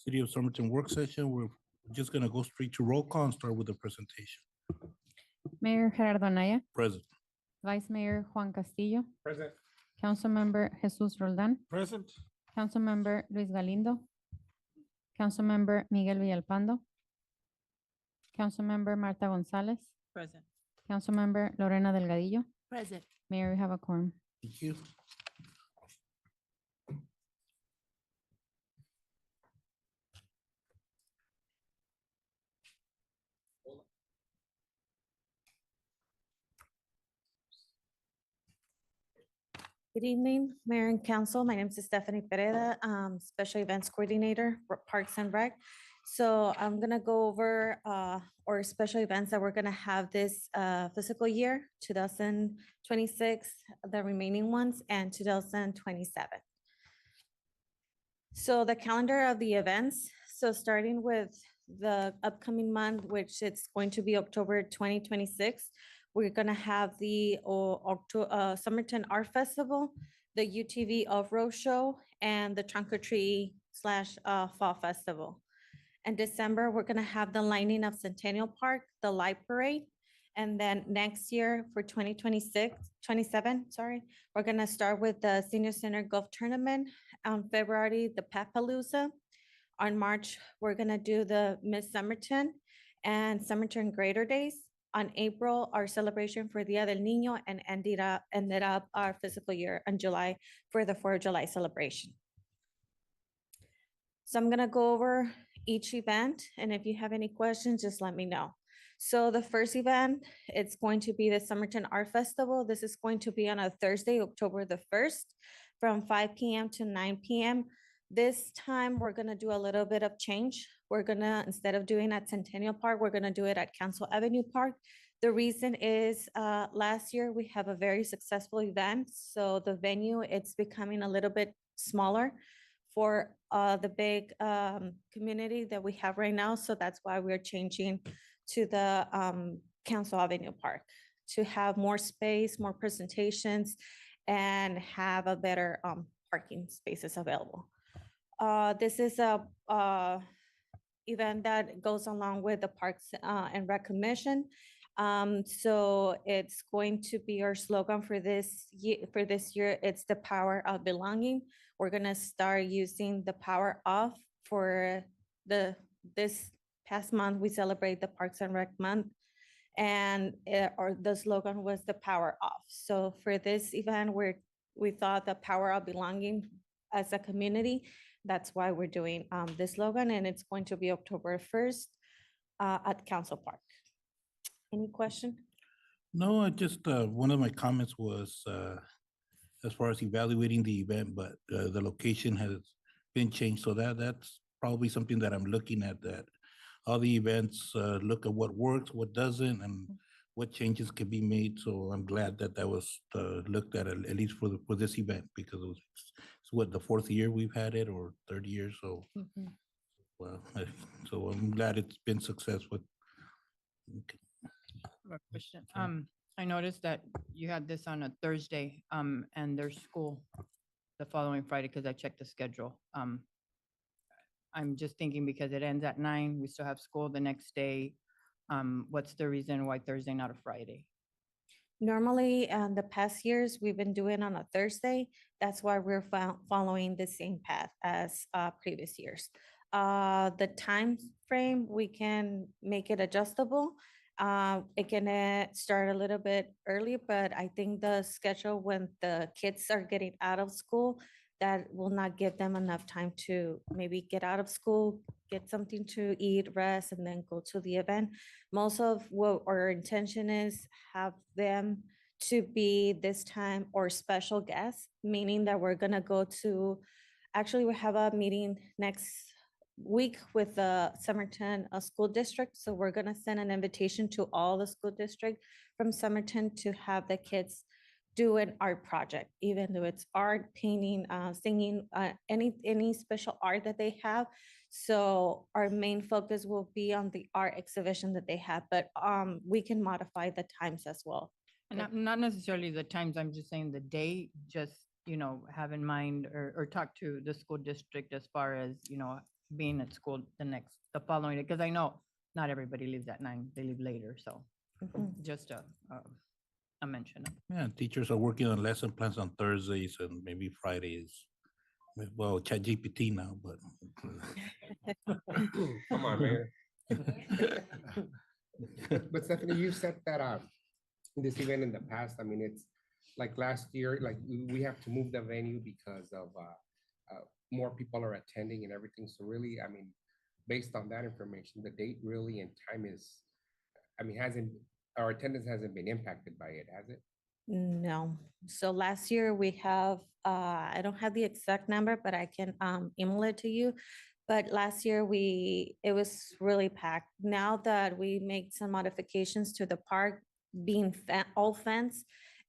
City of Somerton work session. We're just gonna go straight to roll call and start with the presentation. Mayor Gerardo Anaya, Present. Vice Mayor Juan Castillo, Present. Councilmember Jesus Roldan, Present. Councilmember Luis Galindo, Councilmember Miguel Villalpando, Councilmember Marta Gonzalez, Present. Councilmember Lorena Delgadillo. Present. Mayor, we have a quorum. Thank you. Good evening, Mayor and Council. My name is Stephanie Pereda, Special Events Coordinator for Parks and Rec. So I'm gonna go over our special events that we're gonna have this fiscal year, 2026, the remaining ones, and 2027. So the calendar of the events, so starting with the upcoming month, which it's going to be October 2026, we're gonna have the Somerton Art Festival, the UTV Off-Road Show, and the Trunk or Treat / Fall Festival. In December, we're gonna have the lining of Centennial Park, the Light Parade. And then next year for 27, we're gonna start with the Senior Center Golf Tournament. On February, the Papalooza. On March, we're gonna do the Miss Somerton and Somerton Greater Days. On April, our celebration for Dia del Niño, and ended up our fiscal year in July for the 4th of July celebration. So I'm gonna go over each event, and if you have any questions, just let me know. So the first event, it's going to be the Somerton Art Festival. This is going to be on a Thursday, October the 1st, from 5 p.m. to 9 p.m. This time, we're gonna do a little bit of change. We're gonna, instead of doing at Centennial Park, we're gonna do it at Council Avenue Park. The reason is, last year, we have a very successful event. So the venue, it's becoming a little bit smaller for the big community that we have right now. So that's why we're changing to the Council Avenue Park to have more space, more presentations, and have a better parking spaces available. This is a event that goes along with the Parks and Rec Commission. So it's going to be our slogan for this year. It's the power of belonging. We're gonna start using the power of for this past month. We celebrate the Parks and Rec month, and the slogan was the power of. So for this event, we thought the power of belonging as a community. That's why we're doing this slogan, and it's going to be October 1st at Council Park. Any question? No, I just, one of my comments was, as far as evaluating the event, but the location has been changed. So that's probably something that I'm looking at, that all the events look at what works, what doesn't, and what changes can be made. So I'm glad that that was looked at least for this event, because it's what, the 4th year we've had it, or 3rd year. So, well, so I'm glad it's been successful. Okay. Question. I noticed that you had this on a Thursday, and there's school the following Friday, because I checked the schedule. I'm just thinking because it ends at 9, we still have school the next day. What's the reason why Thursday, not a Friday? Normally, the past years, we've been doing on a Thursday. That's why we're following the same path as previous years. The time frame, we can make it adjustable. It can start a little bit early, but I think the schedule when the kids are getting out of school, that will not give them enough time to maybe get out of school, get something to eat, rest, and then go to the event. Most of what our intention is have them to be this time or special guests, meaning that we're gonna go to, actually we have a meeting next week with the Somerton School District. So we're gonna send an invitation to all the school district from Somerton to have the kids do an art project, even though it's art, painting, singing, any special art that they have. So our main focus will be on the art exhibition that they have, but we can modify the times as well. And not necessarily the times, I'm just saying the day, just, have in mind or talk to the school district as far as, being at school the following day, because I know not everybody leaves at 9, they leave later, so Mhm. just a mention of. Yeah, teachers are working on lesson plans on Thursdays and maybe Fridays. Well, ChatGPT now, but. Come on, Mayor. But Stephanie, you said that this event in the past, I mean, it's like last year, like we have to move the venue because of more people are attending and everything. So really, I mean, based on that information, the date really and time is, I mean, our attendance hasn't been impacted by it, has it? No. So last year we have, I don't have the exact number, but I can email it to you. But last year it was really packed. Now that we made some modifications to the park, being all fenced,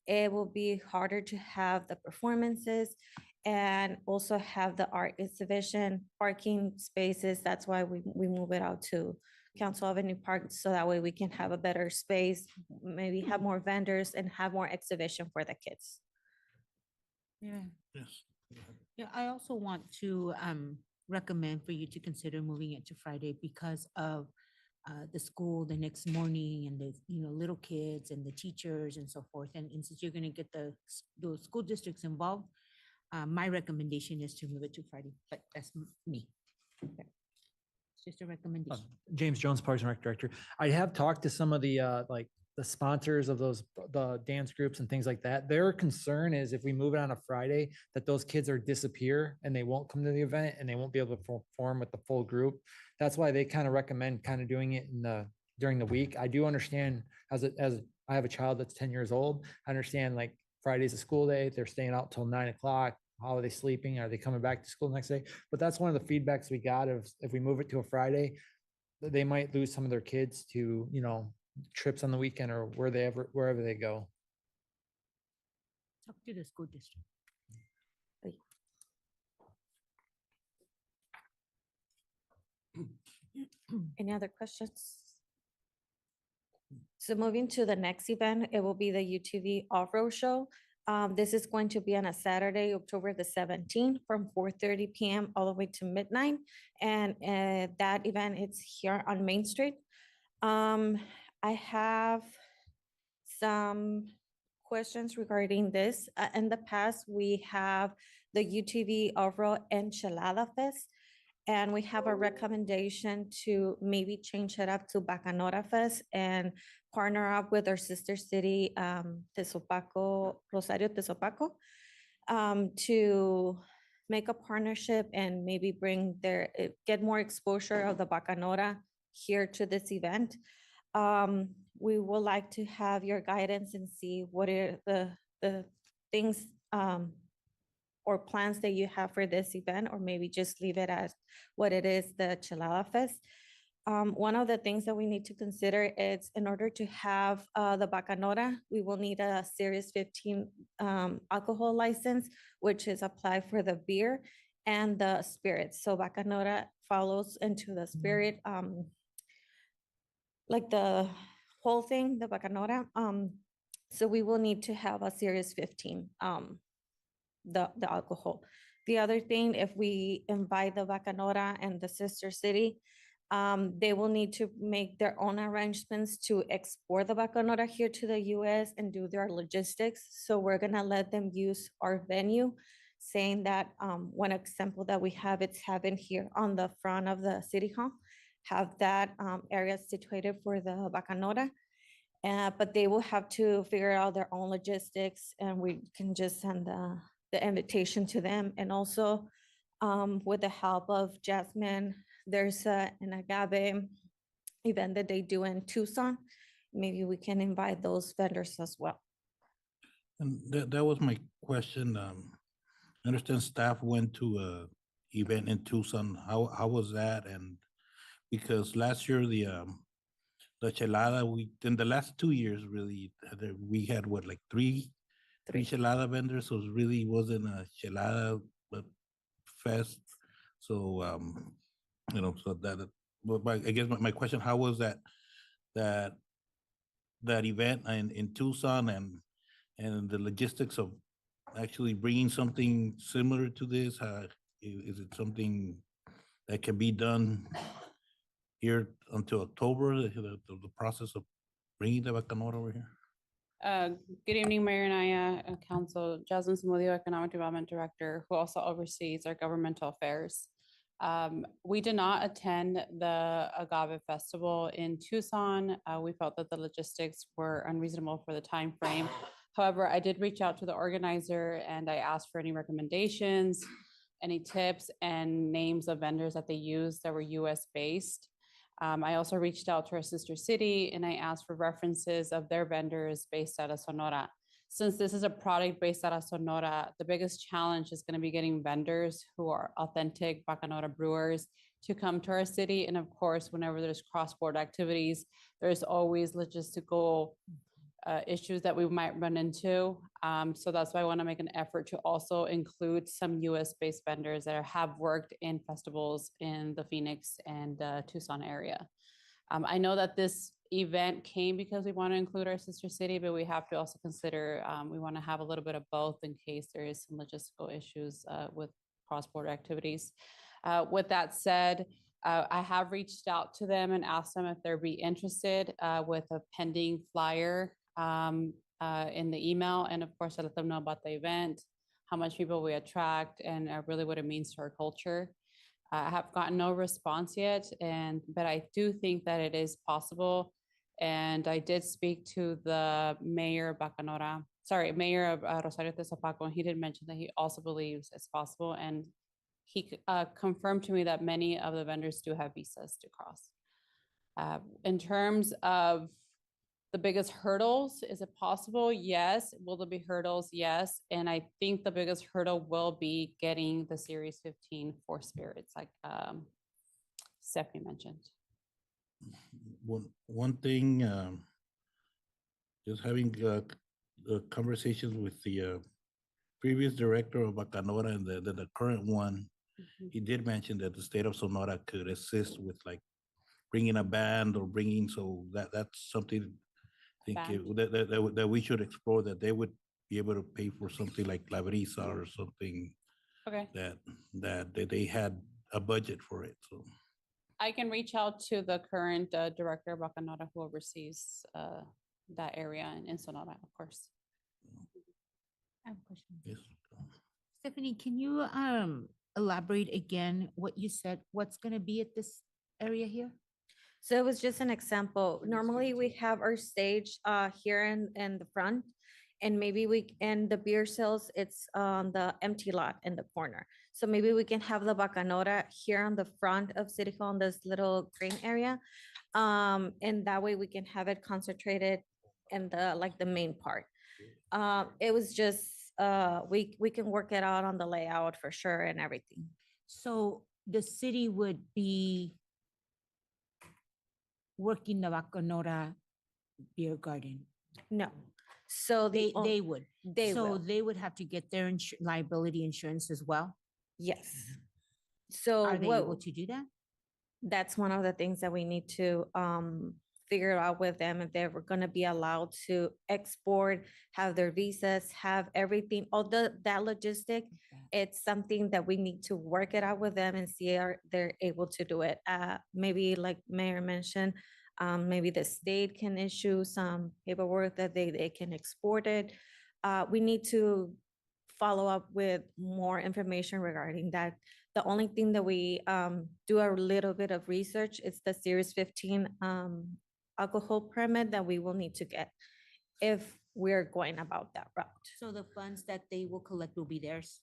it will be harder to have the performances and also have the art exhibition, parking spaces. That's why we move it out to Council Avenue Park, so that way we can have a better space, maybe have more vendors and have more exhibition for the kids. Yeah, Yes. yeah, I also want to recommend for you to consider moving it to Friday because of the school the next morning and the, little kids and the teachers and so forth. And since you're gonna get the school districts involved, my recommendation is to move it to Friday, but that's me. It's just a recommendation. James Jones, Parks and Rec Director. I have talked to some of the like the sponsors of the dance groups and things like that. Their concern is if we move it on a Friday, that those kids are disappear and they won't come to the event and they won't be able to perform with the full group. That's why they kind of recommend kind of doing it during the week. I do understand as I have a child that's 10 years old. I understand like Friday's a school day. They're staying out till 9 o'clock. How are they sleeping? Are they coming back to school the next day? But that's one of the feedbacks we got of if we move it to a Friday, they might lose some of their kids to, trips on the weekend or wherever they go. Talk to the school district. Any other questions? So moving to the next event, it will be the UTV Off-Road Show. This is going to be on a Saturday, October the 17th, from 4:30 PM all the way to midnight. And that event is here on Main Street. I have some questions regarding this. In the past, we have the UTV Off-Road Enchilada Fest. And we have a recommendation to maybe change it up to Bacanora Fest and partner up with our sister city, Rosario Tesopaco, to make a partnership and maybe get more exposure of the Bacanora here to this event. We would like to have your guidance and see what are the things or plans that you have for this event, or maybe just leave it as what it is, the Chelada Fest. One of the things that we need to consider is in order to have the Bacanora, we will need a Series 15 alcohol license, which is applied for the beer and the spirits. So Bacanora follows into the spirit, like the whole thing, the Bacanora. So we will need to have a Series 15. The alcohol. The other thing, if we invite the Bacanora and the sister city, they will need to make their own arrangements to export the Bacanora here to the US and do their logistics. So we're gonna let them use our venue, saying that one example that we have, it's having here on the front of the city hall, have that area situated for the Bacanora. But they will have to figure out their own logistics, and we can just send the invitation to them. And also with the help of Jasmine, there's an agave event that they do in Tucson. Maybe we can invite those vendors as well. And that was my question. I understand staff went to a event in Tucson. How was that? And because last year the chelada, in the last 2 years really, we had what, like three chelada vendors, so it really wasn't a chelada fest. So so that, but I guess my question, how was that event in Tucson, and the logistics of actually bringing something similar to this? Is it something that can be done here until October, the process of bringing the bacanora over here? Good evening, Mayor and Council. Jasmine Zamudio, Economic Development Director, who also oversees our governmental affairs. We did not attend the Agave Festival in Tucson. We felt that the logistics were unreasonable for the time frame. However, I did reach out to the organizer and I asked for any recommendations, any tips and names of vendors that they used that were US based. I also reached out to our sister city and I asked for references of their vendors based out of Sonora. Since this is a product based out of Sonora, the biggest challenge is going to be getting vendors who are authentic Bacanora brewers to come to our city. And of course, whenever there's cross-border activities, there's always logistical issues that we might run into. So that's why I want to make an effort to also include some US-based vendors that have worked in festivals in the Phoenix and Tucson area. I know that this event came because we want to include our sister city, but we have to also consider, we want to have a little bit of both in case there is some logistical issues with cross-border activities. With that said, I have reached out to them and asked them if they'd be interested with a pending flyer in the email. And of course, I let them know about the event, how much people we attract, and really what it means to our culture. I have gotten no response yet, but I do think that it is possible. And I did speak to the mayor of mayor of Rosario Tezapaco, and he did mention that he also believes it's possible. And he confirmed to me that many of the vendors do have visas to cross. In terms of the biggest hurdles, is it possible? Yes. Will there be hurdles? Yes. And I think the biggest hurdle will be getting the Series 15 for spirits, like Stephanie mentioned. One thing, just having conversations with the previous director of Bacanora and the current one, he did mention that the state of Sonora could assist with like bringing a band or so that's something I think that we should explore, that they would be able to pay for something like La Brisa or something. Okay. That they had a budget for it. So I can reach out to the current director of Bacanora who oversees that area in Sonora, of course. I have a question. yes. Stephanie, can you elaborate again what you said? What's going to be at this area here? So it was just an example. Normally we have our stage here in the front, and maybe and the beer sales, it's on the empty lot in the corner. So maybe we can have the Bacanora here on the front of City Hall in this little green area. And that way we can have it concentrated in the main part. It was just, we can work it out on the layout for sure and everything. So the city would be working the Bacanora beer garden. No. So They would. they So will. they would have to get their liability insurance as well. Yes. So Are they able to do that? that's one of the things that we need to figure out with them, if they're gonna be allowed to export, have their visas, have everything, all that logistic. It's something that we need to work it out with them and see if they're able to do it. Maybe like Mayor mentioned, maybe the state can issue some paperwork that they can export it. We need to follow up with more information regarding that. The only thing that we do a little bit of research is the Series 15 alcohol permit that we will need to get if we're going about that route. So the funds that they will collect will be theirs.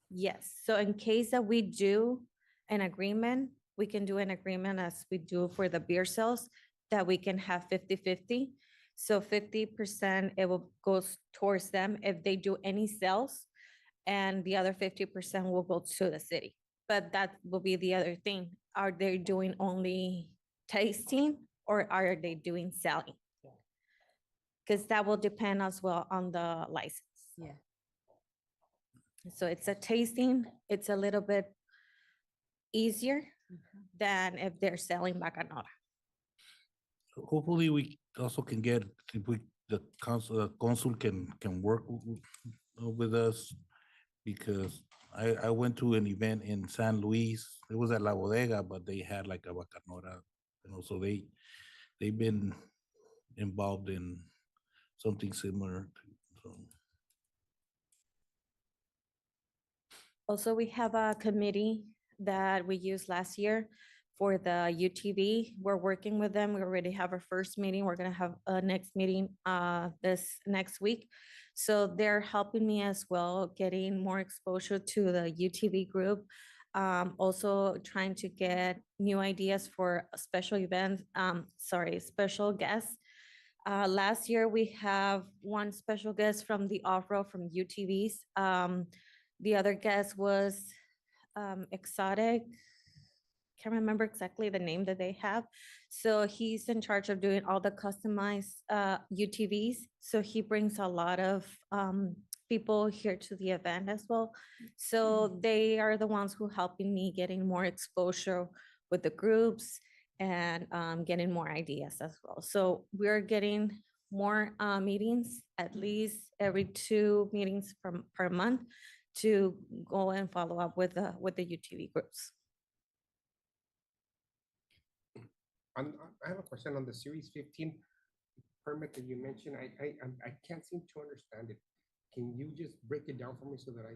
Yes, so in case that we do an agreement, we can do an agreement as we do for the beer sales, that we can have 50-50. So 50%, it will go towards them if they do any sales, and the other 50% will go to the city. But that will be the other thing. Are they doing only tasting or are they doing selling? Because that will depend as well on the license. Yeah. So it's a tasting, it's a little bit easier than if they're selling Bacanora. Hopefully we also can get, if the consul can work with us, because I went to an event in San Luis. It was at La Bodega, but they had like a bacanora, so they've been involved in something similar. So. Also, we have a committee that we used last year for the UTV. We're working with them. We already have our first meeting. We're gonna have a next meeting this next week. So they're helping me as well, getting more exposure to the UTV group. Also trying to get new ideas for special events, special guests. Last year, we have one special guest from the off-road from UTVs. The other guest was Exotic. Can't remember exactly the name that they have. So he's in charge of doing all the customized UTVs. So he brings a lot of people here to the event as well. So they are the ones who helping me getting more exposure with the groups and getting more ideas as well. So we're getting more meetings, at least every 2 meetings per month, to go and follow up with the UTV groups. I have a question on the Series 15 permit that you mentioned. I can't seem to understand it. Can you just break it down for me so that I?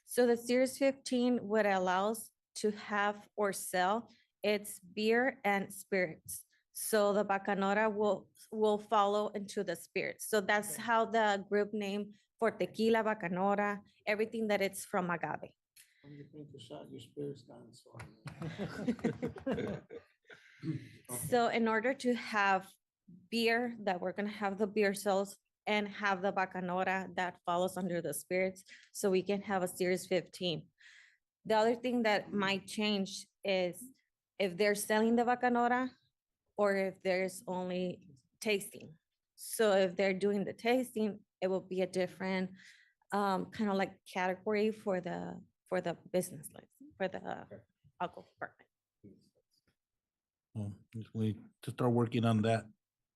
So the Series 15, what allows to have or sell, it's beer and spirits. So the Bacanora will follow into the spirits. So that's how the group name for tequila, Bacanora, everything that it's from agave. You think to shot your spirits down, so. So in order to have beer, that we're gonna have the beer sales and have the Bacanora that follows under the spirits, so we can have a Series 15. The other thing that might change is if they're selling the Bacanora or if there's only tasting. So if they're doing the tasting, it will be a different kind of like category for the business, like for the alcohol department. We to start working on that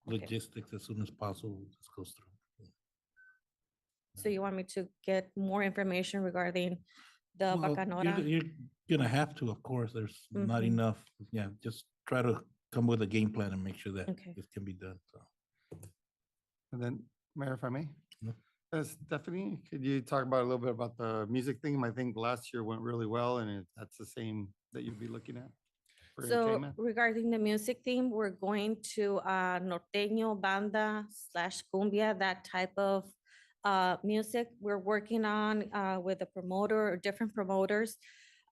Okay. logistics as soon as possible. This goes through. So you want me to get more information regarding the Well, Bacanora? you're gonna have to, of course. There's not Mhm. enough. Yeah, just try to come with a game plan and make sure that Okay. this can be done. So. And then, Mayor, if I may? Yeah. Stephanie, could you talk about a little bit about the music theme? I think last year went really well, and that's the same that you'd be looking at for So entertainment? regarding the music theme, we're going to norteño, banda / cumbia, that type of music. We're working on with a promoter or different promoters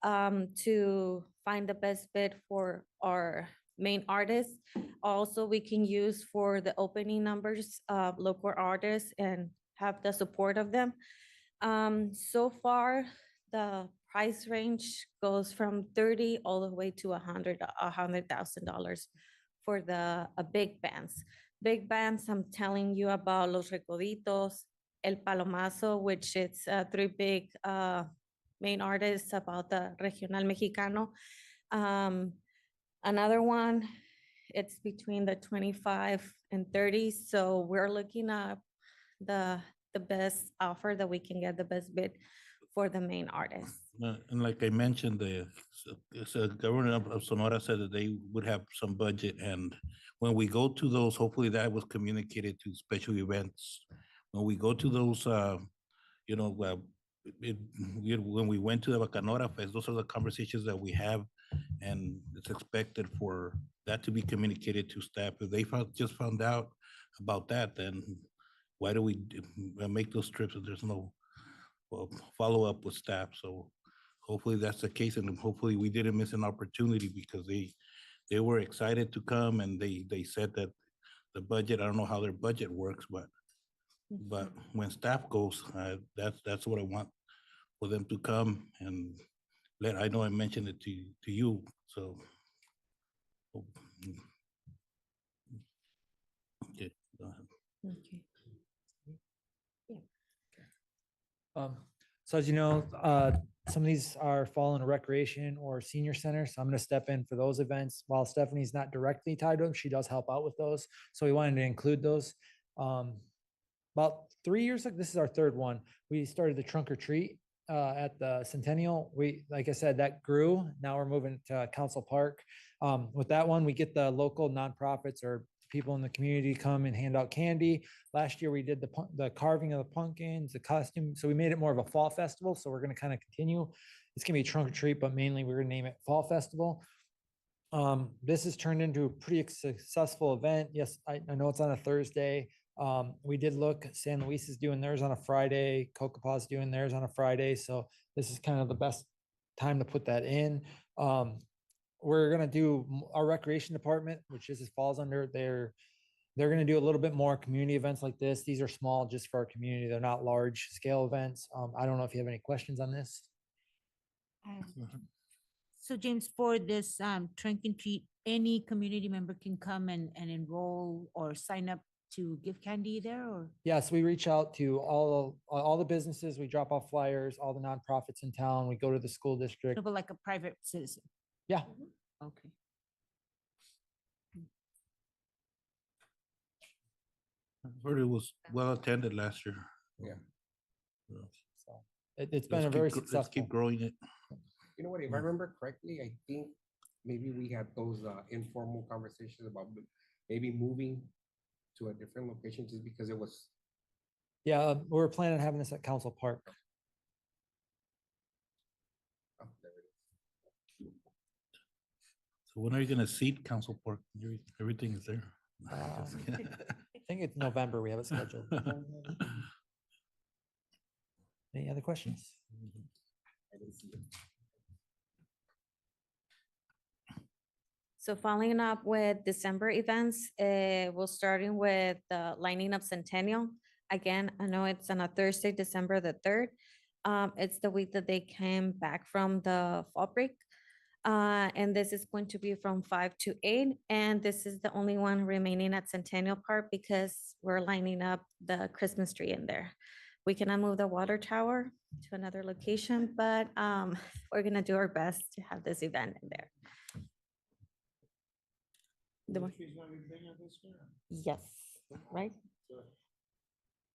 to find the best bid for our main artists. Also, we can use for the opening numbers local artists and have the support of them. So far, the price range goes from 30 all the way to $100,000 for the big bands. Big bands, I'm telling you about Los Recoditos, El Palomazo, which it's 3 big main artists about the Regional Mexicano. Another one, it's between the 25 and 30. So we're looking at the best offer that we can get, the best bid for the main artist. And like I mentioned, the governor of Sonora said that they would have some budget, and when we go to those, hopefully that was communicated to special events. When we go to those, when we went to the Bacanora Fest, those are the conversations that we have, and it's expected for that to be communicated to staff. If they just found out about that, then why do we make those trips if there's no follow-up with staff? So hopefully that's the case, and hopefully we didn't miss an opportunity, because they were excited to come, and they said that the budget, I don't know how their budget works, but when staff goes, that's what I want, for them to come and I know I mentioned it to you, so. Okay, go ahead. Okay. So as you know, some of these are fall in recreation or senior center. So I'm going to step in for those events. While Stephanie's not directly tied to them, she does help out with those. So we wanted to include those. About 3 years ago, this is our third one. We started the trunk or treat at the Centennial, like I said, that grew. Now we're moving to Council Park. With that one, we get the local nonprofits or people in the community come and hand out candy. Last year, we did the carving of the pumpkins, the costume. So we made it more of a fall festival. So we're going to kind of continue. It's going to be trunk or treat, but mainly we're going to name it Fall Festival. This has turned into a pretty successful event. Yes, I know it's on a Thursday. We did look, San Luis is doing theirs on a Friday, Cocopah's doing theirs on a Friday. So this is kind of the best time to put that in. We're gonna do our recreation department, which falls under they're gonna do a little bit more community events like this. These are small just for our community. They're not large scale events. I don't know if you have any questions on this. So James, for this trunk and treat, any community member can come and enroll or sign up to give candy there, or? Yes, we reach out to all the businesses. We drop off flyers, all the nonprofits in town. We go to the school district. No, but like a private citizen? Yeah. Okay. I heard it was well attended last year. Yeah. So it's been Let's a keep very gr- Let's successful. keep growing it. You know what, if I remember correctly, I think maybe we had those informal conversations about maybe moving to a different location just because it was. Yeah, we're planning on having this at Council Park. Oh, there it is. So when are you gonna seat Council Park? Everything is there. I think it's November. We have it scheduled. Any other questions? I didn't see it. So following up with December events, we're starting with the lining up Centennial. Again, I know it's on a Thursday, December the 3rd. It's the week that they came back from the fall break. And this is going to be from 5 to 8. And this is the only one remaining at Centennial Park because we're lining up the Christmas tree in there. We cannot move the water tower to another location, but we're gonna do our best to have this event in there. Yes, right?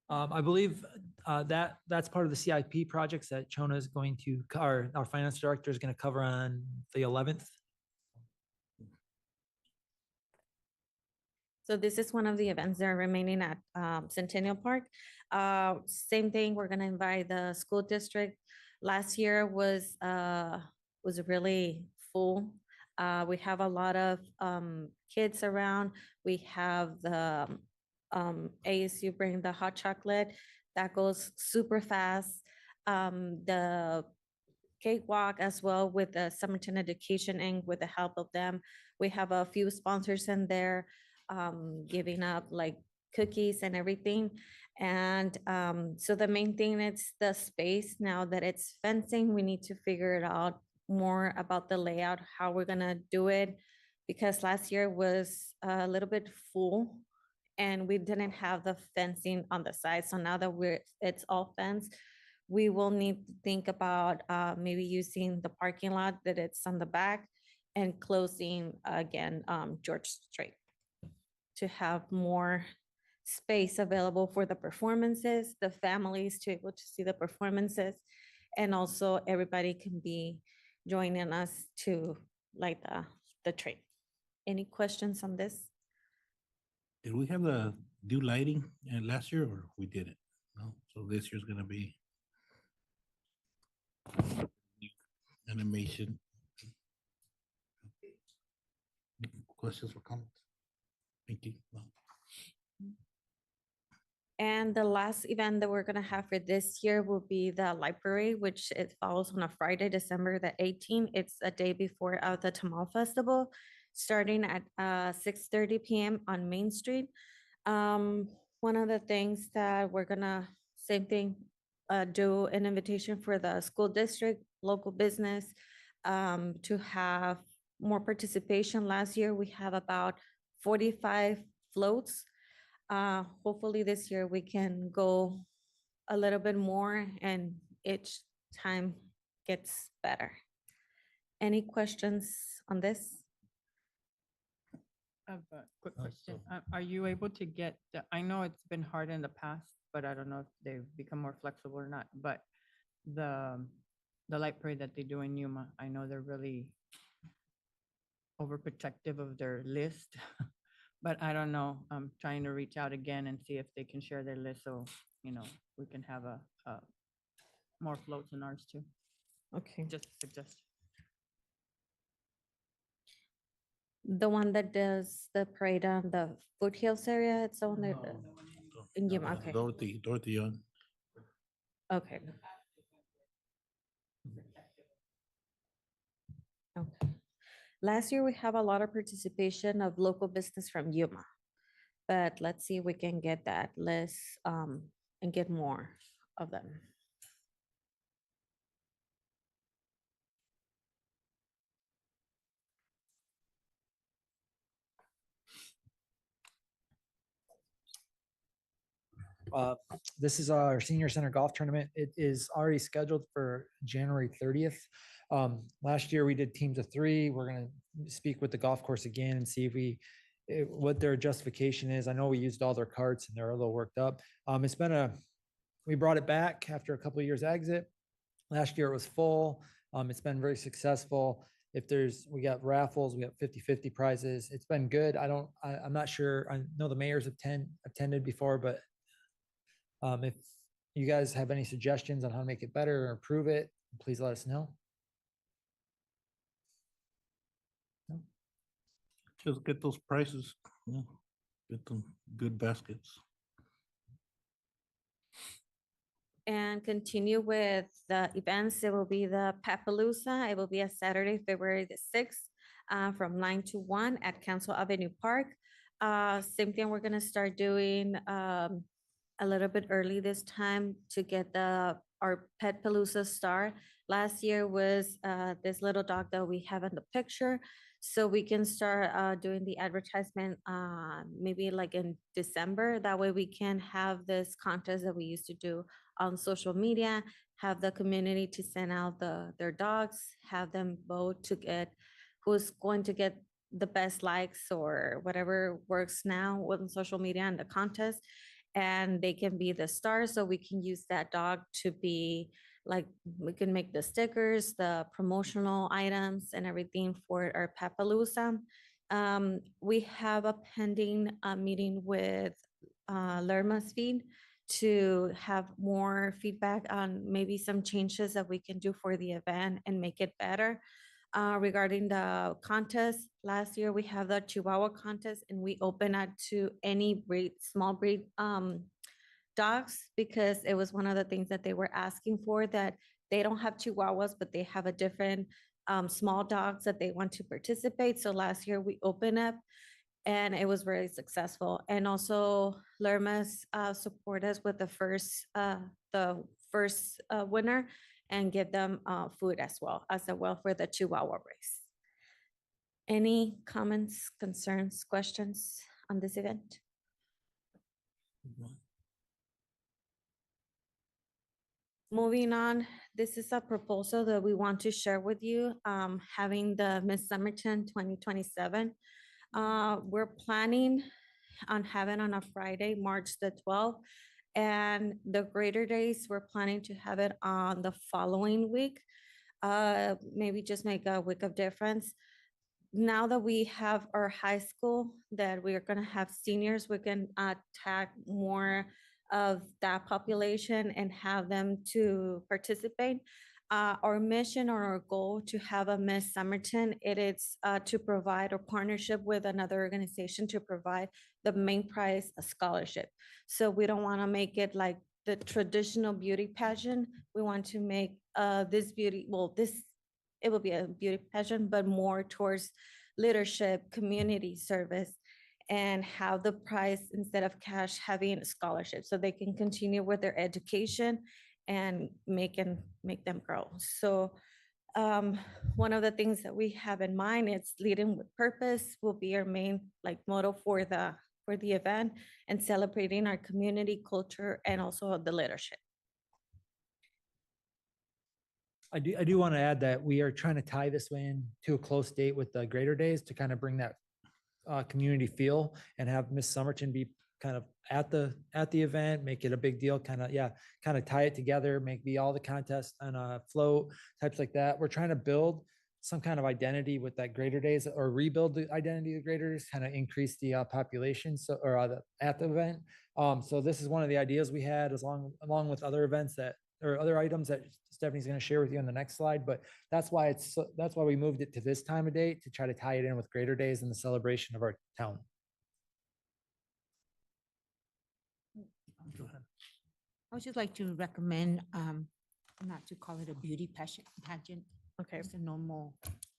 I believe that's part of the CIP projects that Chona is going to, our finance director is going to cover on the 11th. So this is one of the events that are remaining at Centennial Park. Same thing, we're gonna invite the school district. Last year was really full. We have a lot of kids around. We have the ASU bring the hot chocolate that goes super fast. The cakewalk as well with the Somerton Education Inc. with the help of them. We have a few sponsors in there giving up like cookies and everything. And so the main thing is the space. Now that it's fencing, we need to figure it out more about the layout, how we're gonna do it. Because last year was a little bit full and we didn't have the fencing on the side. So now that it's all fenced, we will need to think about maybe using the parking lot that it's on the back and closing again George Street to have more space available for the performances, the families to able to see the performances, and also everybody can be joining us to light the tree. Any questions on this? Did we have the new lighting last year or we didn't? No, so this year's gonna be animation. Questions or comments? Thank you. No. And the last event that we're gonna have for this year will be the library, which it falls on a Friday, December the 18th. It's a day before the Tamal Festival, starting at 6:30 p.m. on Main Street. One of the things that we're gonna, same thing, do an invitation for the school district, local business, to have more participation. Last year, we have about 45 floats. Hopefully this year we can go a little bit more and each time gets better. Any questions on this? I have a quick question. Are you able to get, I know it's been hard in the past, but I don't know if they've become more flexible or not, but the light parade that they do in Yuma. I know they're really overprotective of their list, but I don't know. I'm trying to reach out again and see if they can share their list so, we can have a more floats in ours too. Okay. Just suggest. The one that does the parade on the foothills area, it's the one that, in Yuma, okay. Dorothy Young. Okay. Okay. Last year, we have a lot of participation of local business from Yuma. But let's see if we can get that list and get more of them. This is our senior center golf tournament. It is already scheduled for January 30th. Last year we did teams of 3. We're going to speak with the golf course again and see if what their justification is. I know we used all their carts and they're a little worked up. We brought it back after a couple of years exit. Last year it was full. It's been very successful. We got raffles, we got 50-50 prizes. It's been good. I'm not sure. I know the mayors attended before, but if you guys have any suggestions on how to make it better or improve it, please let us know. Just get those prices, get them good baskets. And continue with the events. It will be the Papalooza. It will be a Saturday, February the 6th, from 9 to 1 at Council Avenue Park. Same thing, we're gonna start doing a little bit early this time to get our Pet Palooza star. Last year was this little dog that we have in the picture. So we can start doing the advertisement maybe like in December. That way we can have this contest that we used to do on social media, have the community to send out their dogs, have them vote to get who's going to get the best likes or whatever works now with social media and the contest. And they can be the star, so we can use that dog to be like, we can make the stickers, the promotional items and everything for our Papalooza. We have a pending meeting with Lerma's Feed to have more feedback on maybe some changes that we can do for the event and make it better. Regarding the contest, last year we have the Chihuahua contest and we open it to any breed, small breed dogs, because it was one of the things that they were asking for, that they don't have Chihuahuas, but they have a different small dogs that they want to participate. So last year we opened up and it was very successful. And also Lerma's support us with the first winner and give them food as well for the Chihuahua race. Any comments, concerns, questions on this event? Moving on, this is a proposal that we want to share with you, having the Miss Somerton 2027. We're planning on having on a Friday, March the 12th. And the greater days, we're planning to have it on the following week. Maybe just make a week of difference. Now that we have our high school, that we are gonna have seniors, we can tag more of that population and have them to participate. Our mission or our goal to have a Miss Somerton, it is to provide a partnership with another organization to provide the main prize, a scholarship. So we don't want to make it like the traditional beauty pageant. We want to make it will be a beauty pageant, but more towards leadership, community service, and have the prize, instead of cash, having a scholarship so they can continue with their education and make them grow. So one of the things that we have in mind, it's leading with purpose, will be our main motto for the event, and celebrating our community culture and also the leadership. I do want to add that we are trying to tie this in to a close date with the greater days to kind of bring that community feel and have Miss Somerton be kind of at the event, make it a big deal, kind of, yeah, kind of tie it together, be all the contests on a float, types like that. We're trying to build some kind of identity with that Greater Days, or rebuild the identity of Greater Days, kind of increase the population, so, or at the event. So this is one of the ideas we had, along with other events or other items that Stephanie's going to share with you on the next slide. But that's why we moved it to this time of day, to try to tie it in with Greater Days and the celebration of our town. I would just like to recommend, not to call it a beauty pageant. Okay. It's a normal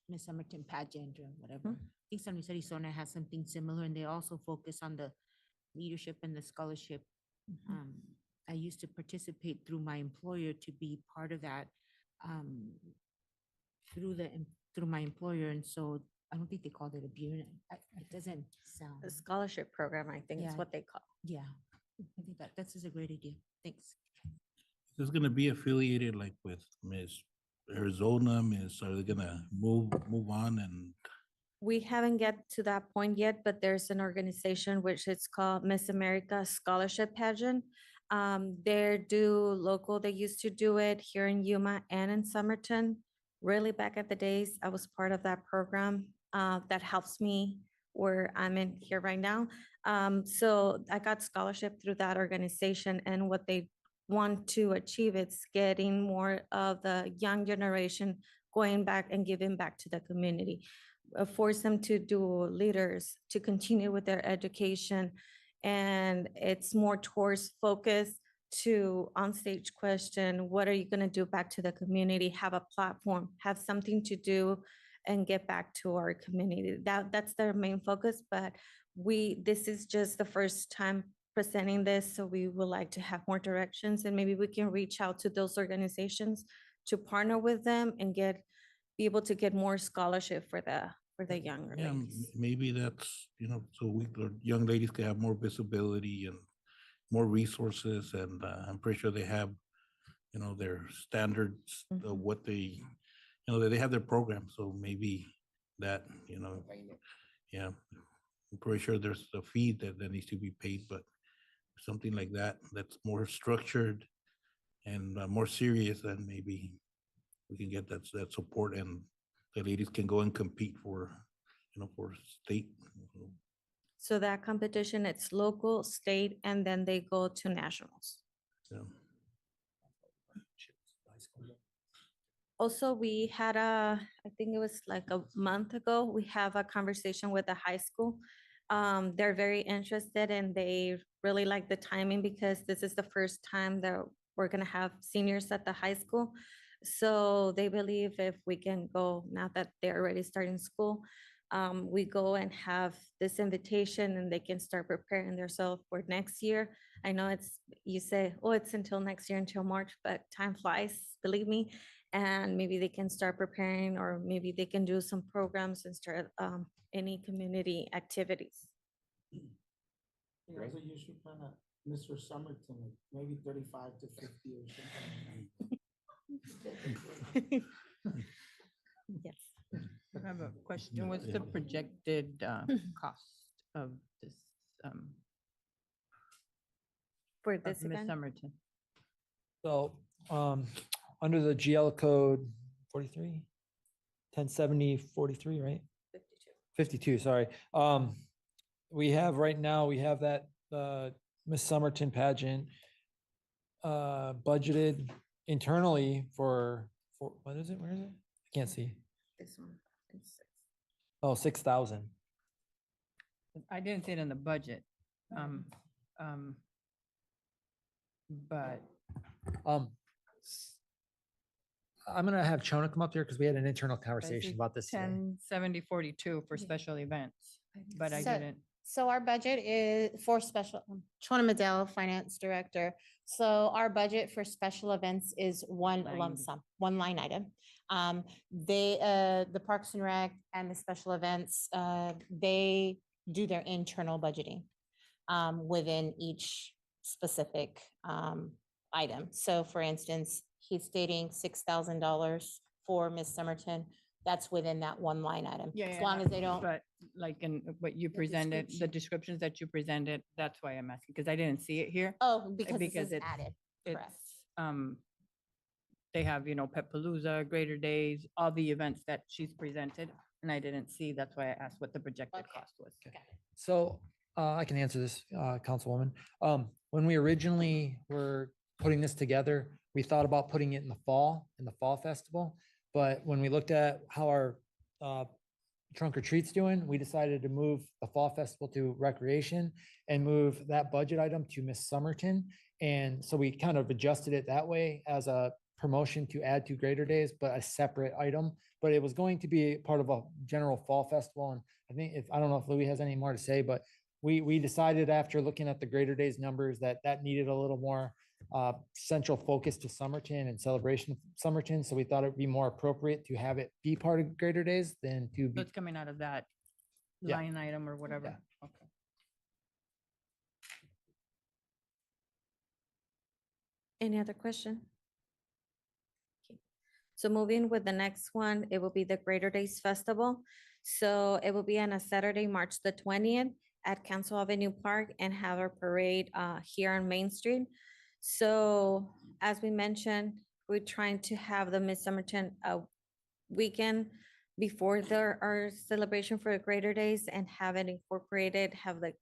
Miss Somerton pageant or whatever. I think San Luis Arizona has something similar, and they also focus on the leadership and the scholarship. I used to participate through my employer to be part of that, through my employer, and so I don't think they called it a beauty. It doesn't sound. A scholarship program, I think is Yeah. what they call. Yeah, I think that's just a great idea. Thanks. Is gonna be affiliated like with Miss Arizona, are they gonna move on and? We haven't get to that point yet, but there's an organization which it's called Miss America Scholarship Pageant. They're local. They used to do it here in Yuma and in Somerton. Really back at the days, I was part of that program. That helps me where I'm in here right now. So I got scholarship through that organization, and what they want to achieve, it's getting more of the young generation going back and giving back to the community. Force them to do leaders, to continue with their education. And it's more towards focus to onstage question, what are you gonna do back to the community? Have a platform, have something to do and get back to our community. That's their main focus, but this is just the first time presenting this, so we would like to have more directions, and maybe we can reach out to those organizations to partner with them and be able to get more scholarship for the younger Yeah, ladies. maybe that's, so the young ladies can have more visibility and more resources, and I'm pretty sure they have, their standards of what they, that they have their program, so maybe that, yeah, I'm pretty sure there's a fee that needs to be paid, but something like that's more structured and more serious, then maybe we can get that support, and the ladies can go and compete for state. So that competition, it's local, state, and then they go to nationals. Yeah. Also, we had I think it was like a month ago, we have a conversation with the high school. They're very interested, and they really like the timing because this is the first time that we're gonna have seniors at the high school. So they believe if we can go, now that they're already starting school, we go and have this invitation, and they can start preparing themselves for next year. I know you say, oh, it's until next year, until March, but time flies, believe me. And maybe they can start preparing, or maybe they can do some programs and start any community activities. Yeah, so you should plan a Mr. Somerton, like maybe 35 to 50 or something. Yes. I have a question. What's the projected cost of this? For of this Miss event, Somerton? So, under the GL code 43, 1070-43, right? 52, sorry. We have right now, that Miss Somerton pageant budgeted internally for what is it? Where is it? I can't see. this one. It's- Oh, 6,000. I didn't see it in the budget. But I'm gonna have Chona come up here because we had an internal conversation about this today. 1070-42 for special events, but I So- didn't. So our budget is for special, Chona Madell, Finance Director. So our budget for special events is one lump 90. sum, one line item. The Parks and Rec and the special events, they do their internal budgeting within each specific item. So for instance, he's stating $6,000 for Miss Somerton. That's within that one line item. Yeah, As long as they don't. But like in what you presented, the description. descriptions that you presented, that's why I'm asking, because I didn't see it here. Oh, because this because is it's- added. Correct. It's, they have, Pet Palooza, Greater Days, all the events that she's presented, and I didn't see, that's why I asked what the projected Okay. cost was. Got it. So I can answer this, Councilwoman. When we originally were putting this together, we thought about putting it in the fall festival. But when we looked at how our trunk or treat's doing, we decided to move the fall festival to recreation and move that budget item to Miss Somerton. And so we kind of adjusted it that way as a promotion to add to Greater Days, but a separate item. But it was going to be part of a general fall festival. And I think I don't know if Louis has any more to say, but we decided after looking at the Greater Days numbers that needed a little more central focus to Somerton and celebration of Somerton. So we thought it'd be more appropriate to have it be part of Greater Days than to So be. it's coming out of that Yeah. line item or whatever. Yeah. Okay. Any other question? Okay. So moving with the next one, it will be the Greater Days Festival. So it will be on a Saturday, March the 20th at Council Avenue Park and have a parade here on Main Street. So as we mentioned, we're trying to have the Miss Somerton weekend before our celebration for the Greater Days and have it incorporated, have the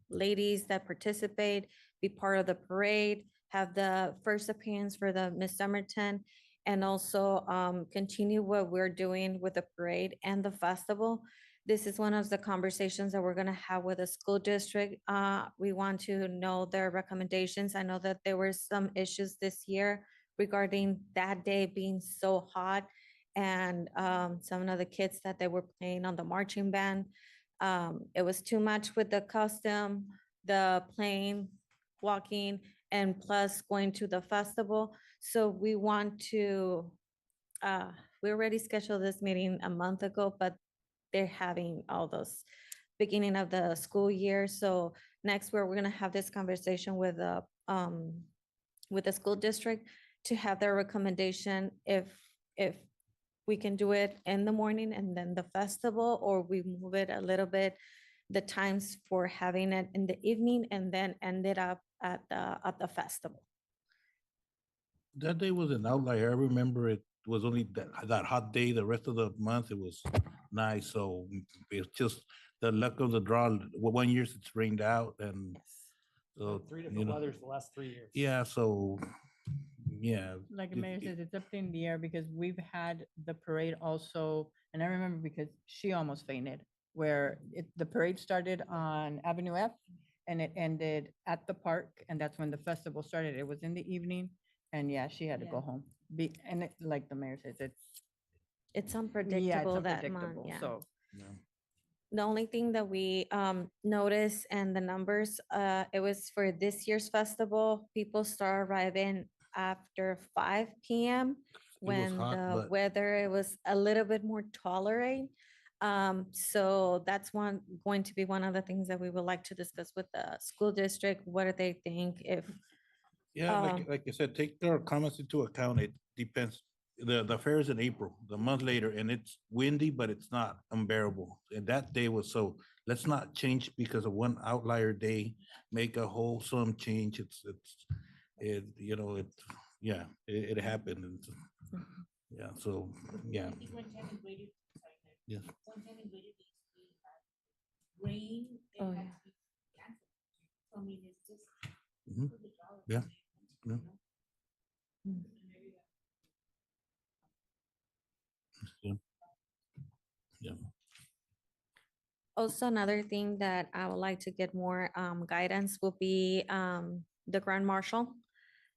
ladies that participate be part of the parade, have the first appearance for the Miss Somerton, and also continue what we're doing with the parade and the festival. This is one of the conversations that we're gonna have with the school district. We want to know their recommendations. I know that there were some issues this year regarding that day being so hot and some of the kids that they were playing on the marching band. It was too much with the costume, the playing, walking, and plus going to the festival. So we want to, we already scheduled this meeting a month ago, but they're having all those beginning of the school year. So next we're gonna have this conversation with the school district to have their recommendation if we can do it in the morning and then the festival, or we move it a little bit, the times for having it in the evening and then end it up at the festival. That day was an outlier. I remember it was only that hot day. The rest of the month, it was nice. So it's just the luck of the draw. One year it's rained out and so, Three you different know, weathers the last 3 years. yeah, so, yeah. Like the it- mayor it- says, it's up in the air because we've had the parade also, and I remember because she almost fainted, where the parade started on Avenue F and it ended at the park, and that's when the festival started. It was in the evening, and yeah, she had to go home. And like the mayor says, It's yeah, it's unpredictable that month, unpredictable, yeah. so. yeah. The only thing that we noticed and the numbers, it was for this year's festival, people start arriving after 5 p.m. when hot, the but- weather, it was a little bit more tolerate. So that's going to be one of the things that we would like to discuss with the school district. What do they think if, Yeah, like I said, take their comments into account. It depends. The fair is in April, the month later, and it's windy, but it's not unbearable. And that day was so, let's not change because of one outlier day, make a wholesome change. It happened. And yeah, so, yeah. Yes. Rain. Oh, yeah. I mean, it's just. Mhm. Yeah. Yeah. Yeah. Yeah. also another thing that I would like to get more guidance will be the Grand Marshal.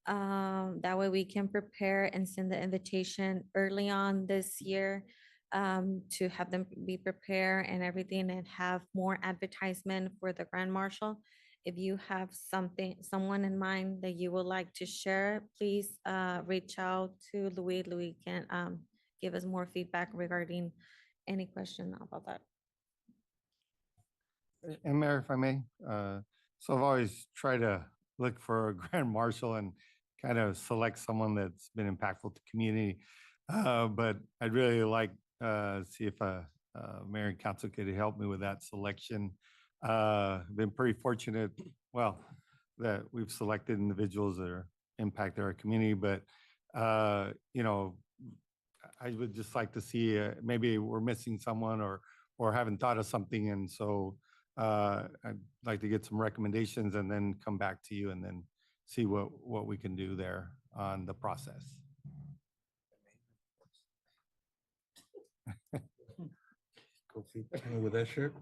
That way we can prepare and send the invitation early on this year to have them be prepared and everything and have more advertisement for the Grand Marshal. If you have someone in mind that you would like to share, please reach out to Louis. Louis can give us more feedback regarding any question about that. And Mayor, if I may, so I've always tried to look for a grand marshal and kind of select someone that's been impactful to community. But I'd really like see if a Mayor and council could help me with that selection. Been pretty fortunate, well, that we've selected individuals that are impacted our community, but, you know, I would just like to see, maybe we're missing someone or haven't thought of something. And so I'd like to get some recommendations and then come back to you and then see what we can do there on the process. Go feed someone with that shirt.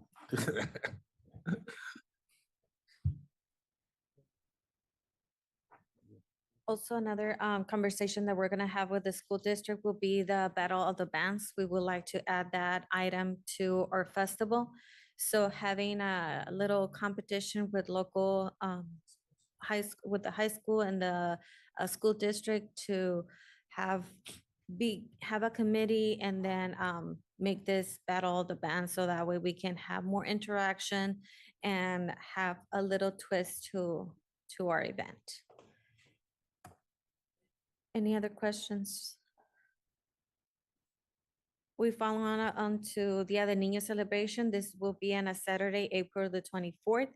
Also, another conversation that we're gonna have with the school district will be the Battle of the Bands. We would like to add that item to our festival. So having a little competition with local with the high school and the school district to have a committee and then make this Battle of the Bands so that way we can have more interaction and have a little twist to our event. Any other questions? We follow on to Dia de Niños celebration. This will be on a Saturday, April the 24th.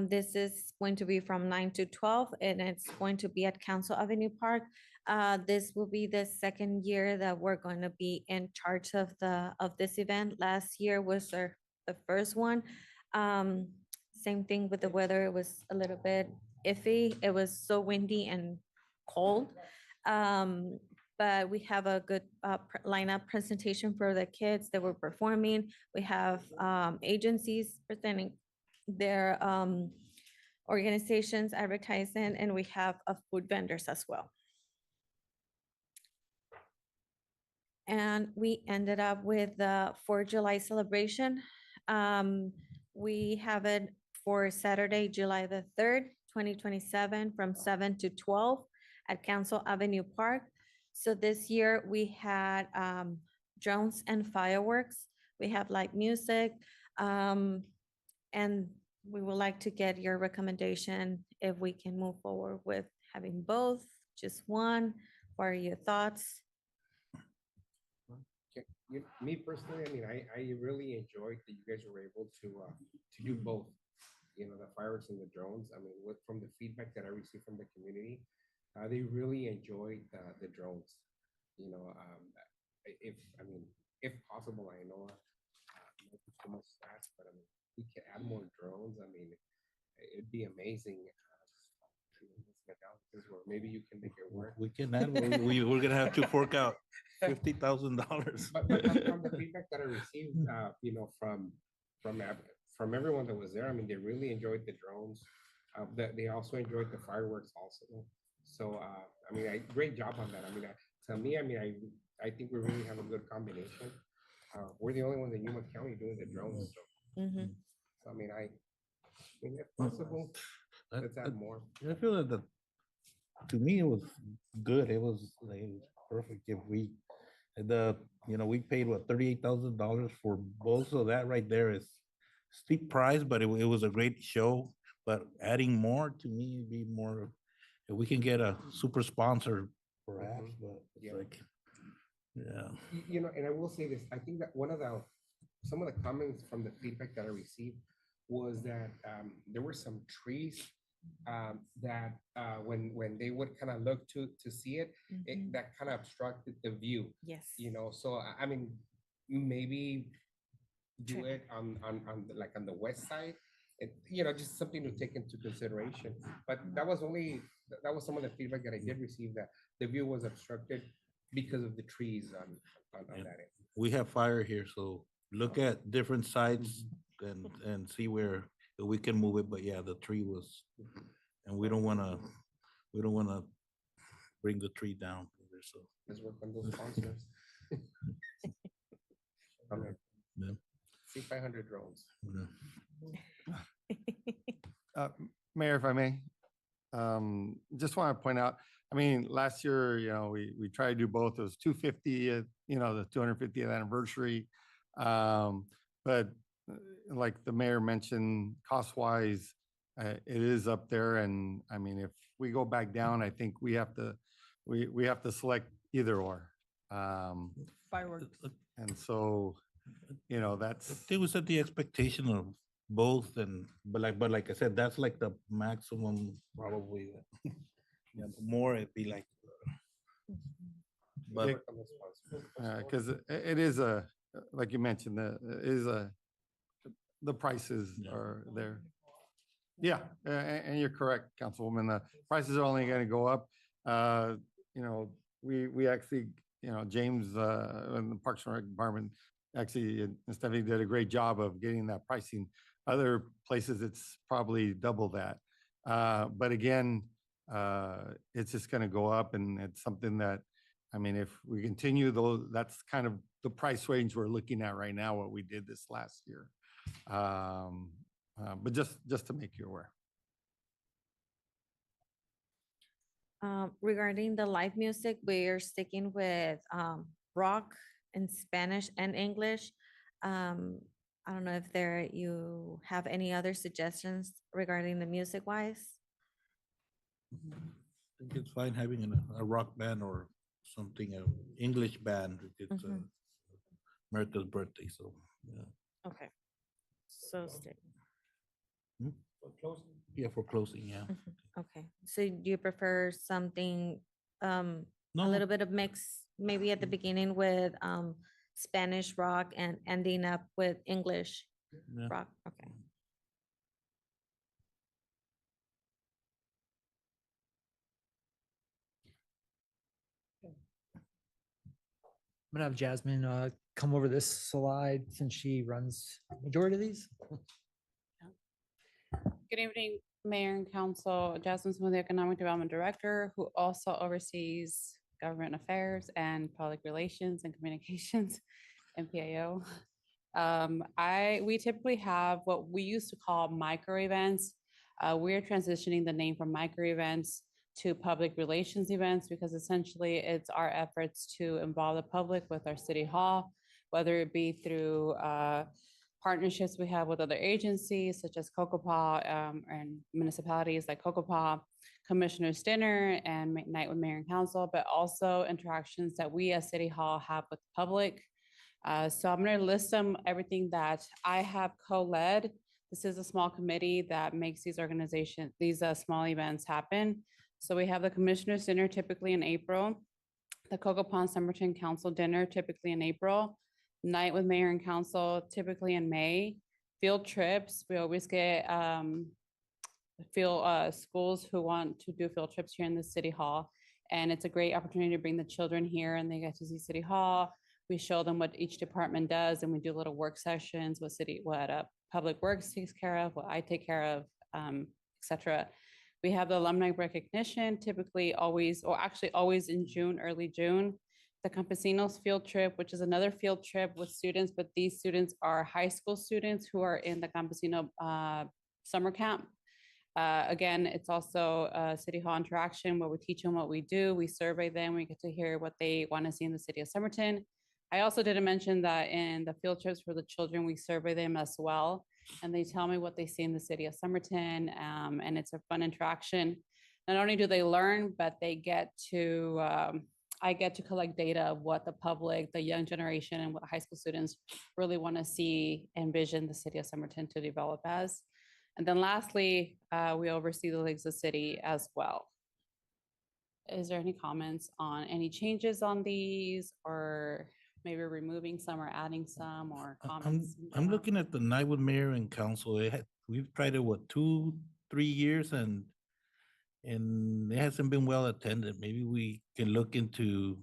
This is going to be from 9 to 12 and it's going to be at Council Avenue Park. This will be the second year that we're going to be in charge of this event. Last year was the first one. Same thing with the weather. It was a little bit iffy. It was so windy and cold. But we have a good lineup presentation for the kids that were performing. We have agencies presenting their organizations advertising, and we have food vendors as well. And we ended up with the 4th of July celebration. We have it for Saturday, July the 3rd, 2027 from 7 to 12 at Council Avenue Park. So this year we had drones and fireworks. We have light music. And we would like to get your recommendation if we can move forward with having both, just one. What are your thoughts? Me personally, I mean, I really enjoyed that you guys were able to do both, you know, the fireworks and the drones. I mean, from the feedback that I received from the community, they really enjoyed the drones. You know, if possible, I know not too much stats, but I mean, we can add more drones. I mean, it'd be amazing. Where maybe you can make it work. We can add, we're gonna have to fork out $50,000. But from the feedback that I received, you know, from everyone that was there, I mean, they really enjoyed the drones. They also enjoyed the fireworks also. So, I mean, great job on that. I mean, to me, I mean, I think we really have a good combination. We're the only ones in Yuma County doing the drones. So, so I mean, if possible, let's add more. I feel that to me, it was good. It was perfect. If we, you know, we paid what, $38,000 for both. So that right there is steep price, but it was a great show. But adding more to me would be more, if we can get a super sponsor perhaps, but it's like, yeah. You know, and I will say this, I think that some of the comments from the feedback that I received was that there were some trees that when they would kind of look to see it, that kind of obstructed the view. Yes. You know, so I mean, maybe do it on the west side. You know, just something to take into consideration. But that was some of the feedback that I did receive, that the view was obstructed because of the trees on that end. We have fire here, so look at different sides and see where we can move it. But yeah, the tree was, and we don't wanna bring the tree down either, so. Let's work on those sponsors. Yeah. See 500 drones. Mayor, if I may, just want to point out, I mean, last year, you know, we tried to do both. It was 250, you know, the 250th anniversary. But like the mayor mentioned, cost-wise, it is up there. And I mean, if we go back down, I think we have to select either or. Fireworks. And so you know, that's, They would set the expectation of both and, but like I said, that's like the maximum probably. Yeah, more it'd be like, but Work on this one. because it is a, like you mentioned, the prices Yeah. are there. Yeah, and you're correct, Councilwoman. The prices are only gonna go up. You know, we actually, you know, James, in the Parks and Rec Department, actually, and Stephanie did a great job of getting that pricing. Other places, it's probably double that. But again, it's just gonna go up, and it's something that, I mean, if we continue though, that's kind of the price range we're looking at right now, what we did this last year. But just to make you aware. Regarding the live music, we're sticking with rock in Spanish and English. I don't know if you have any other suggestions regarding the music wise? I think it's fine having a rock band or something, a English band. It's Mhm. America's birthday, so, yeah. Okay. So stick. Yeah, for closing, yeah. Okay, so do you prefer something, a No, little bit of mix, maybe at the beginning with Spanish rock and ending up with English yeah. rock? Okay. I'm gonna have Jasmine come over this slide since she runs majority of these. Good evening, Mayor and Council. Jasmine Smith, the Economic Development Director, who also oversees government affairs and public relations and communications, MPAO. We typically have what we used to call micro events. We're transitioning the name from micro events to public relations events because essentially it's our efforts to involve the public with our city hall, whether it be through partnerships we have with other agencies such as COCOPA and municipalities like COCOPA, Commissioner's Dinner and Night with Mayor and Council, but also interactions that we as City Hall have with the public. So I'm going to list them, everything that I have co-led. This is a small committee that makes these small events happen. So we have the Commissioner's Dinner typically in April, the COCOPA Somerton Council Dinner typically in April, Night with Mayor and Council typically in May, field trips. We always get schools who want to do field trips here in the City Hall. And it's a great opportunity to bring the children here and they get to see City Hall. We show them what each department does and we do little work sessions, what Public Works takes care of, what I take care of, et cetera. We have the alumni recognition, typically always in June, early June. The Campesinos field trip, which is another field trip with students, but these students are high school students who are in the Campesino summer camp. Again, it's also a City Hall interaction where we teach them what we do. We survey them. We get to hear what they want to see in the city of Somerton. I also didn't mention that in the field trips for the children, we survey them as well. And they tell me what they see in the city of Somerton. And it's a fun interaction. Not only do they learn, but they get to, I get to collect data of what the public, the young generation and what high school students really want to see, envision the city of Somerton to develop as. And then lastly, we oversee the Leagues of the City as well. Is there any comments on any changes on these or maybe removing some or adding some or comments? I'm looking at the Night with Mayor and Council. We've tried it, what, 2-3 years and it hasn't been well attended. Maybe we can look into,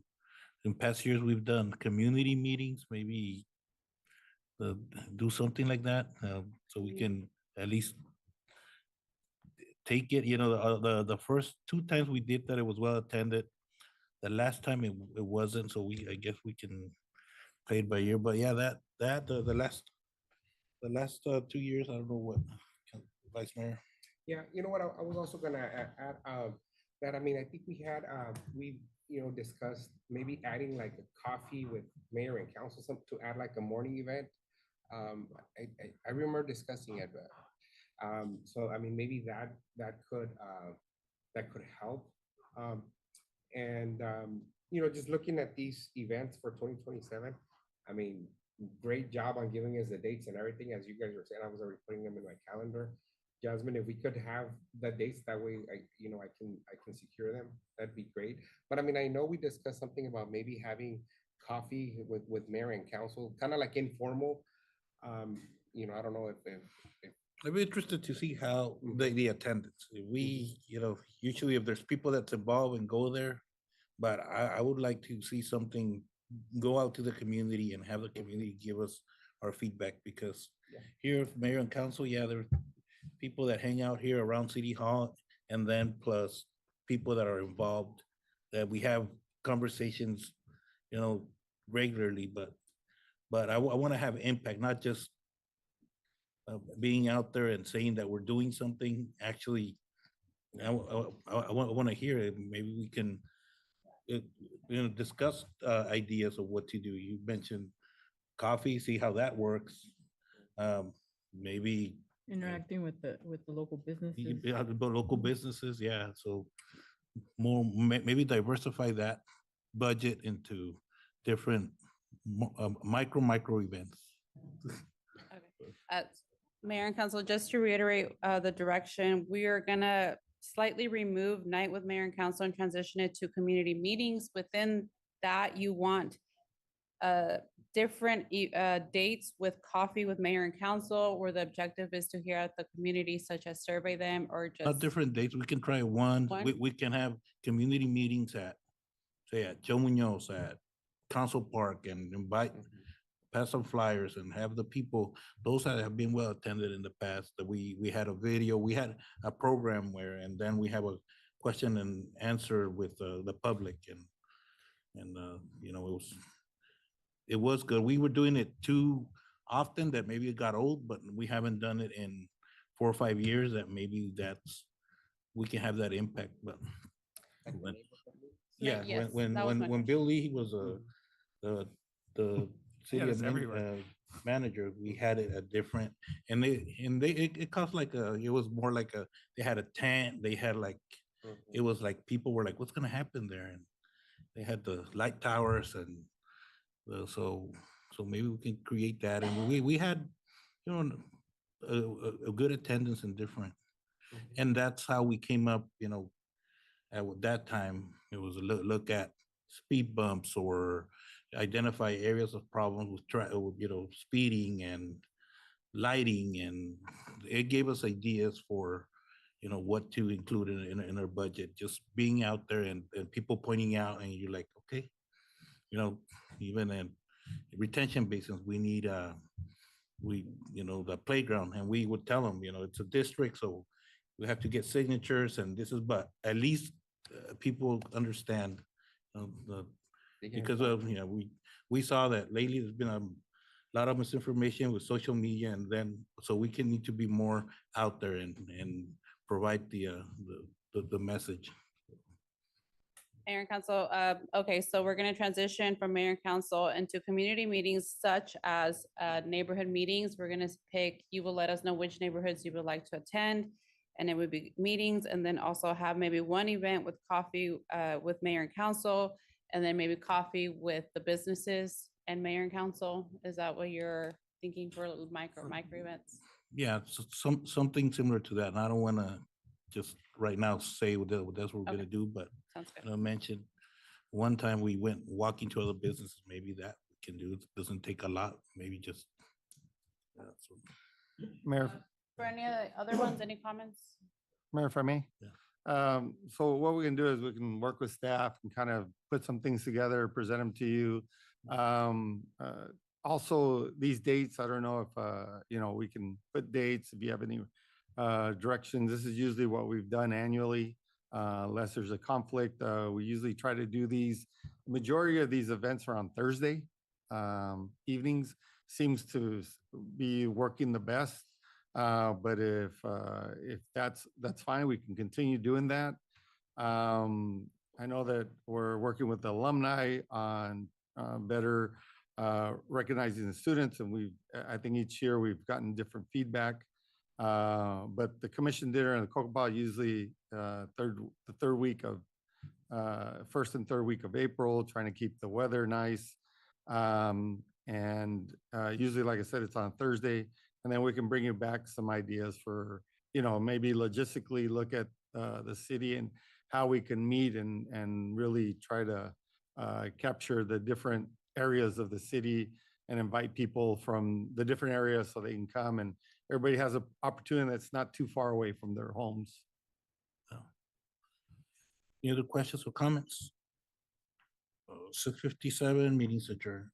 in past years, we've done community meetings, maybe do something like that, so we can at least take it, the first 2 times we did that, it was well attended. The last time it wasn't, so I guess we can play it by ear, but yeah, the last 2 years, I don't know what, Vice Mayor. Yeah, you know what, I was also gonna add, that, I mean, I think we discussed maybe adding like a coffee with mayor and council, to add like a morning event. I remember discussing it, but, so, I mean, maybe that could help. And, just looking at these events for 2027, I mean, great job on giving us the dates and everything, as you guys were saying, I was already putting them in my calendar. Jasmine, if we could have the dates, that way, I can secure them, that'd be great. But I mean, I know we discussed something about maybe having coffee with mayor and council, kind of like informal. I don't know if I'd be interested to see how the attendance, if we, usually if there's people that's involved and go there, but I would like to see something, go out to the community and have the community give us our feedback, because Yeah. here, mayor and council, yeah, there are people that hang out here around City Hall, and then plus people that are involved, that we have conversations, regularly, but I want to have impact, not just being out there and saying that we're doing something. Actually, I want to hear it. Maybe we can, discuss ideas of what to do. You mentioned coffee, see how that works. Maybe Interacting with the local businesses. about local businesses, yeah. So more, maybe diversify that budget into different micro events. Uh, Mayor and Council, just to reiterate the direction, we are gonna slightly remove night with mayor and council and transition it to community meetings. Within that, you want different dates with coffee with mayor and council, where the objective is to hear out the community, such as survey them or just. Not different dates. We can try one. One? We can have community meetings at, say, at Joe Munoz, at Council Park, and invite, pass some flyers and have the people, those that have been well attended in the past, that we had a video, we had a program where, and then we have a question and answer with the public, and it was good. We were doing it too often that maybe it got old, but we haven't done it in 4 or 5 years, that maybe we can have that impact. But yeah, Yes, that was my when Bill Lee was the city it's everywhere. manager, we had it a different, and it cost like it was more like they had a tent, they had like, it was like people were like, what's gonna happen there? And they had the light towers, and so maybe we can create that. And we had, a good attendance in different, and that's how we came up, at that time, it was a look at speed bumps or identify areas of problems with speeding and lighting, and it gave us ideas for, what to include in our budget. Just being out there and people pointing out, and you're like, okay, even in retention basins, we need the playground, and we would tell them, it's a district, so we have to get signatures, and this is, but at least people understand because of, we saw that lately there's been a lot of misinformation with social media, and then so we can need to be more out there and provide the message. Mayor and council, okay, so we're gonna transition from mayor and council into community meetings such as neighborhood meetings. We're gonna pick, you will let us know which neighborhoods you would like to attend, and it would be meetings, and then also have maybe one event with coffee with mayor and council, and then maybe coffee with the businesses and mayor and council. Is that what you're thinking for micro events? Yeah, so something similar to that. And I don't want to just right now say that's what we're gonna do, but Sounds good. I mentioned one time we went walking to other businesses. Maybe that we can do. It doesn't take a lot. Maybe just. Mayor, For any other ones, any comments? Mayor, if I may? Yeah. So what we can do is we can work with staff and kind of put some things together, present them to you. Also, these dates, I don't know if, we can put dates, if you have any directions. This is usually what we've done annually, unless there's a conflict. We usually try to do these, majority of these events are on Thursday evenings, seems to be working the best. But if that's fine, we can continue doing that. I know that we're working with the alumni on better recognizing the students, and I think each year we've gotten different feedback. But the commission dinner and the Cocoa Ball usually the third week of first and third week of April, trying to keep the weather nice. And usually, like I said, it's on Thursday, and then we can bring you back some ideas for, maybe logistically look at the city and how we can meet and really try to capture the different areas of the city and invite people from the different areas so they can come and everybody has an opportunity that's not too far away from their homes. Any other questions or comments? 6:57, meeting's adjourned.